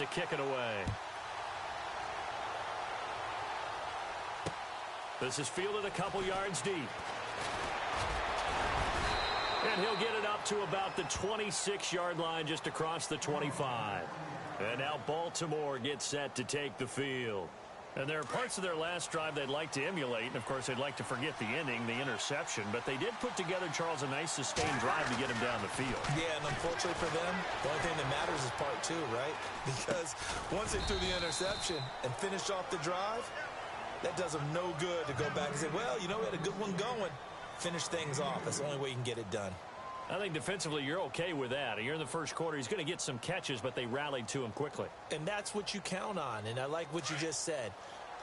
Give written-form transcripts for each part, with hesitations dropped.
to kick it away. This is fielded a couple yards deep. And he'll get it up to about the 26-yard line, just across the 25. And now Baltimore gets set to take the field. And there are parts of their last drive they'd like to emulate. And, of course, they'd like to forget the ending, the interception. But they did put together, Charles, a nice sustained drive to get him down the field. Yeah, and unfortunately for them, the only thing that matters is part two, right? Because once they threw the interception and finished off the drive, that does them no good to go back and say, well, you know, we had a good one going. Finish things off. That's the only way you can get it done. I think defensively you're okay with that. You're in the first quarter. He's going to get some catches, but they rallied to him quickly. And that's what you count on, and I like what you just said.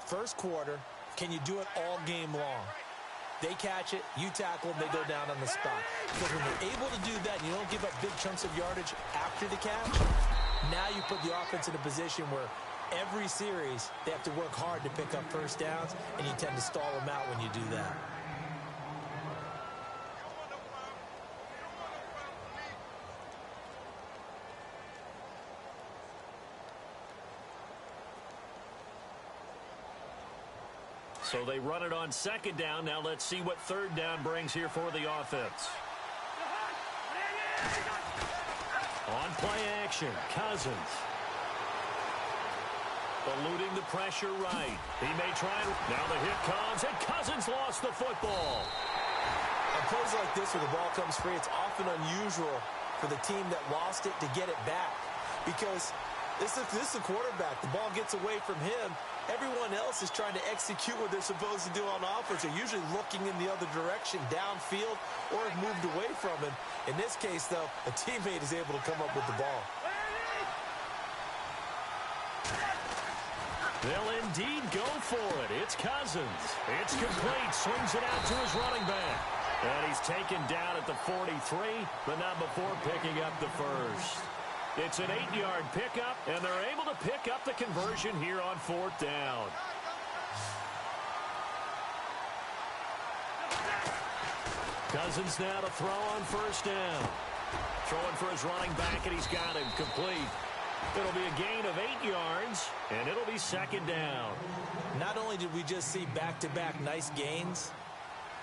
First quarter, can you do it all game long? They catch it, you tackle them, they go down on the spot. Because when you're able to do that and you don't give up big chunks of yardage after the catch, now you put the offense in a position where every series they have to work hard to pick up first downs, and you tend to stall them out when you do that. So they run it on second down. Now let's see what third down brings here for the offense. On play action, Cousins. Eluding the pressure right. He may try. Now the hit comes, and Cousins lost the football. On plays like this where the ball comes free, it's often unusual for the team that lost it to get it back. Because this is a quarterback. The ball gets away from him. Everyone else is trying to execute what they're supposed to do on offense. They're usually looking in the other direction, downfield, or have moved away from him. In this case, though, a teammate is able to come up with the ball. They'll indeed go for it. It's Cousins. It's complete. Swings it out to his running back. And he's taken down at the 43, but not before picking up the first. It's an 8-yard pickup, and they're able to pick up the conversion here on fourth down. Cousins now to throw on first down. Throwing for his running back, and he's got him complete. It'll be a gain of 8 yards, and it'll be second down. Not only did we just see back-to-back nice gains,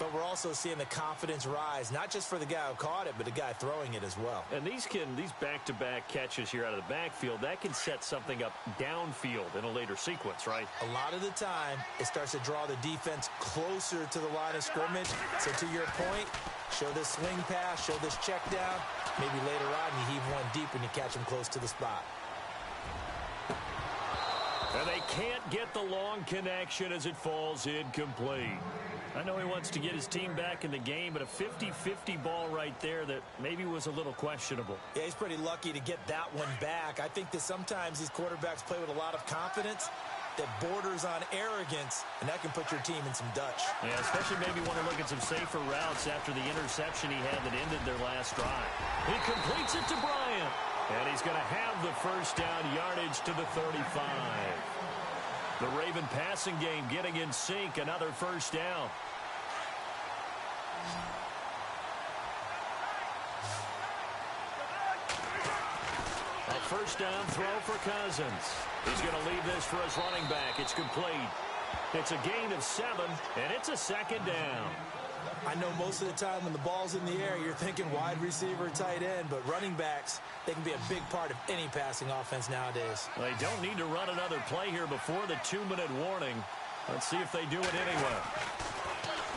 but we're also seeing the confidence rise, not just for the guy who caught it, but the guy throwing it as well. And these back-to-back catches here out of the backfield, that can set something up downfield in a later sequence, right? A lot of the time, it starts to draw the defense closer to the line of scrimmage. So to your point, show this swing pass, show this check down. Maybe later on you heave one deep when you catch him close to the spot. And they can't get the long connection as it falls incomplete. I know he wants to get his team back in the game, but a 50-50 ball right there that maybe was a little questionable. Yeah, he's pretty lucky to get that one back. I think that sometimes these quarterbacks play with a lot of confidence that borders on arrogance, and that can put your team in some Dutch. Yeah, especially maybe want to look at some safer routes after the interception he had that ended their last drive. He completes it to Bryant, and he's going to have the first down yardage to the 35. The Raven passing game getting in sync, another first down. A first down throw for Cousins. He's going to leave this for his running back. It's complete. It's a gain of 7, and it's a second down. I know most of the time when the ball's in the air, you're thinking wide receiver, tight end, but running backs, they can be a big part of any passing offense nowadays. They don't need to run another play here before the 2-minute warning. Let's see if they do it anyway.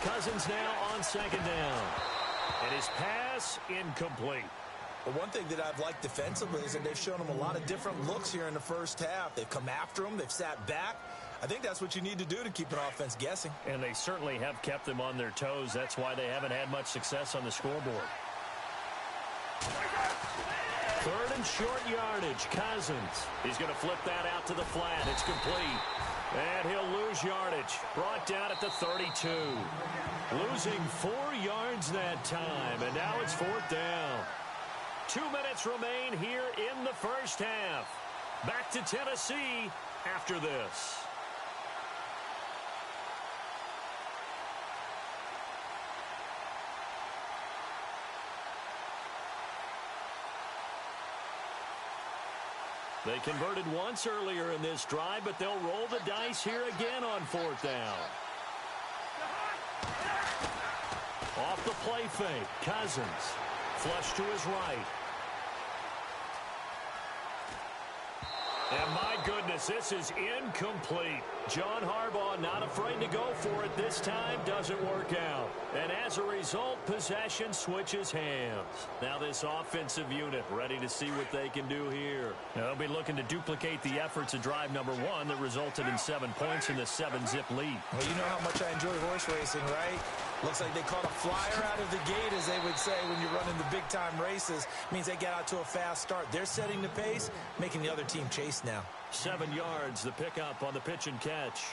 Cousins now on second down. And his pass incomplete. But one thing that I've liked defensively is that they've shown him a lot of different looks here in the first half. They've come after him. They've sat back. I think that's what you need to do to keep an offense guessing. And they certainly have kept them on their toes. That's why they haven't had much success on the scoreboard. Third and short yardage. Cousins. He's going to flip that out to the flat. It's complete. And he'll lose yardage. Brought down at the 32. Losing 4 yards that time. And now it's fourth down. 2 minutes remain here in the first half. Back to Tennessee after this. They converted once earlier in this drive, but they'll roll the dice here again on fourth down. Off the play fake, Cousins. Flush to his right. And my goodness, this is incomplete. John Harbaugh not afraid to go for it this time. Doesn't work out. And as a result, possession switches hands. Now this offensive unit ready to see what they can do here. They'll be looking to duplicate the efforts of drive number 1 that resulted in 7 points in the 7-zip lead. Well, you know how much I enjoy horse racing, right? Looks like they caught a flyer out of the gate, as they would say when you're running the big-time races. Means they get out to a fast start. They're setting the pace, making the other team chase now. 7 yards, the pickup on the pitch and catch.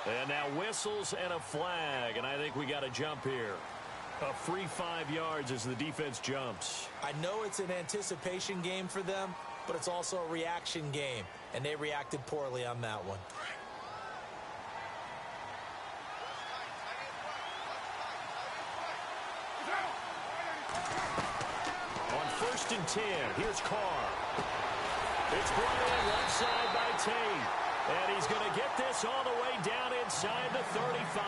And now whistles and a flag, and I think we got a jump here. A free 5 yards as the defense jumps. I know it's an anticipation game for them, but it's also a reaction game, and they reacted poorly on that one. On 1st and 10, here's Carr. It's brought in left side by Tate. And he's going to get this all the way down inside the 35.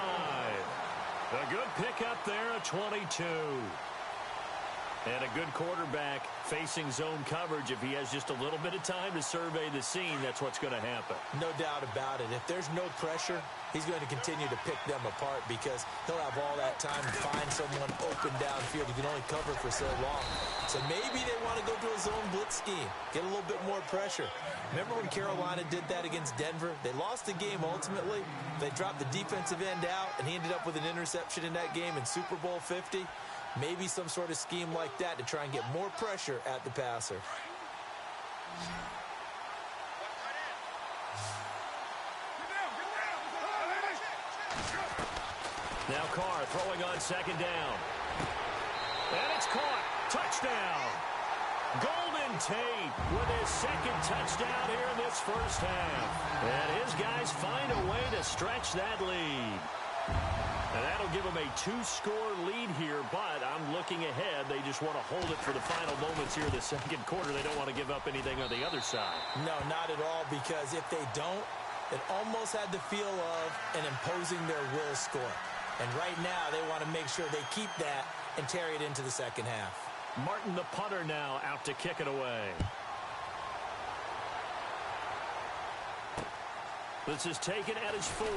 A good pickup there at 22. And a good quarterback facing zone coverage. If he has just a little bit of time to survey the scene, that's what's going to happen. No doubt about it. If there's no pressure, he's going to continue to pick them apart because he'll have all that time to find someone open downfield. He can only cover for so long. So maybe they want to go to a zone blitz scheme, get a little bit more pressure. Remember when Carolina did that against Denver? They lost the game ultimately. They dropped the defensive end out, and he ended up with an interception in that game in Super Bowl 50. Maybe some sort of scheme like that to try and get more pressure at the passer. Now Carr throwing on 2nd down. And it's caught. Touchdown. Golden Tate with his 2nd touchdown here in this first half. And his guys find a way to stretch that lead. And that'll give them a 2-score lead here, but I'm looking ahead. They just want to hold it for the final moments here in the 2nd quarter. They don't want to give up anything on the other side. No, not at all, because if they don't, it almost had the feel of an imposing their will score. And right now, they want to make sure they keep that and carry it into the 2nd half. Martin, the punter, now out to kick it away. This is taken at his 4.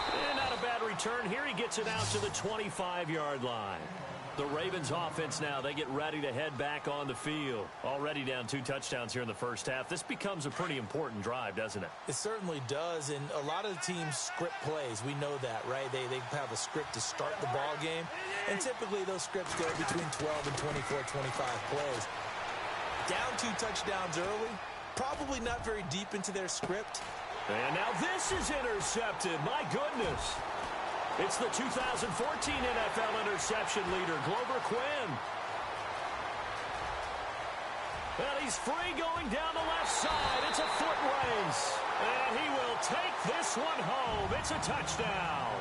And not a bad return here. He gets it out to the 25-yard line. The Ravens offense now, they get ready to head back on the field. Already down 2 touchdowns here in the first half. This becomes a pretty important drive, doesn't it? It certainly does, and a lot of the teams script plays. We know that, right? They have a script to start the ball game, and typically those scripts go between 12 and 24, 25 plays. Down 2 touchdowns early, probably not very deep into their script. And now this is intercepted. My goodness. It's the 2014 NFL interception leader, Glover Quinn. And he's free going down the left side. It's a foot race. And he will take this one home. It's a touchdown.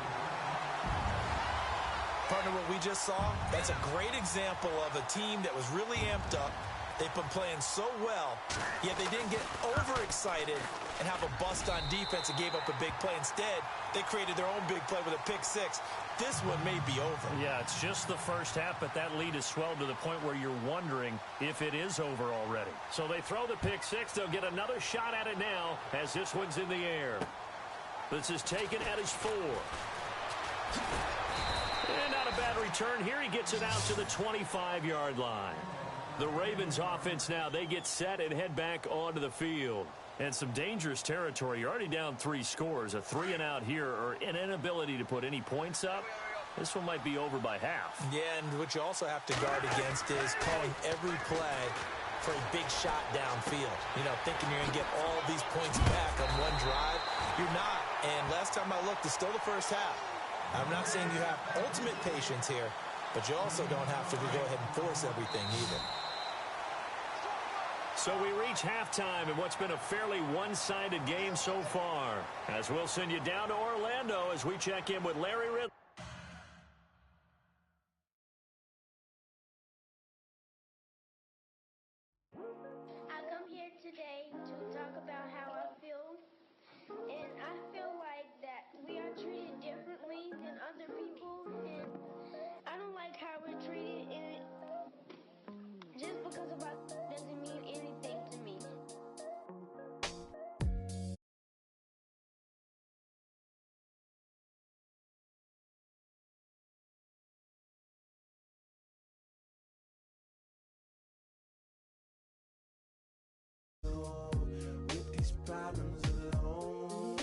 Partner, what we just saw, that's a great example of a team that was really amped up. They've been playing so well, yet they didn't get overexcited and have a bust on defense and gave up a big play. Instead, they created their own big play with a pick 6. This one may be over. Yeah, it's just the first half, but that lead has swelled to the point where you're wondering if it is over already. So they throw the pick 6. They'll get another shot at it now as this one's in the air. This is taken at his 4. And not a bad return here. He gets it out to the 25-yard line. The Ravens offense now, they get set and head back onto the field. And some dangerous territory. You're already down 3 scores. A 3-and-out here, or an inability to put any points up. This one might be over by half. Yeah, and what you also have to guard against is calling every play for a big shot downfield. You know, thinking you're going to get all these points back on one drive. You're not. And last time I looked, it's still the first half. I'm not saying you have ultimate patience here, but you also don't have to go ahead and force everything either. So we reach halftime in what's been a fairly one-sided game so far. As we'll send you down to Orlando as we check in with Larry Ridley. I come here today to talk about how I feel. And I feel like that we are treated differently than other people. And I don't like how we're treated. And just because of us doesn't mean anything to me. With these problems alone,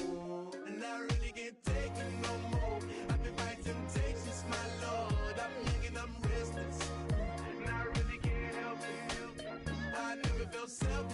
and I really can't take it no more. I've been fighting temptations, my Lord. I'm young and I'm restless, and I really can't help it. I never felt selfish.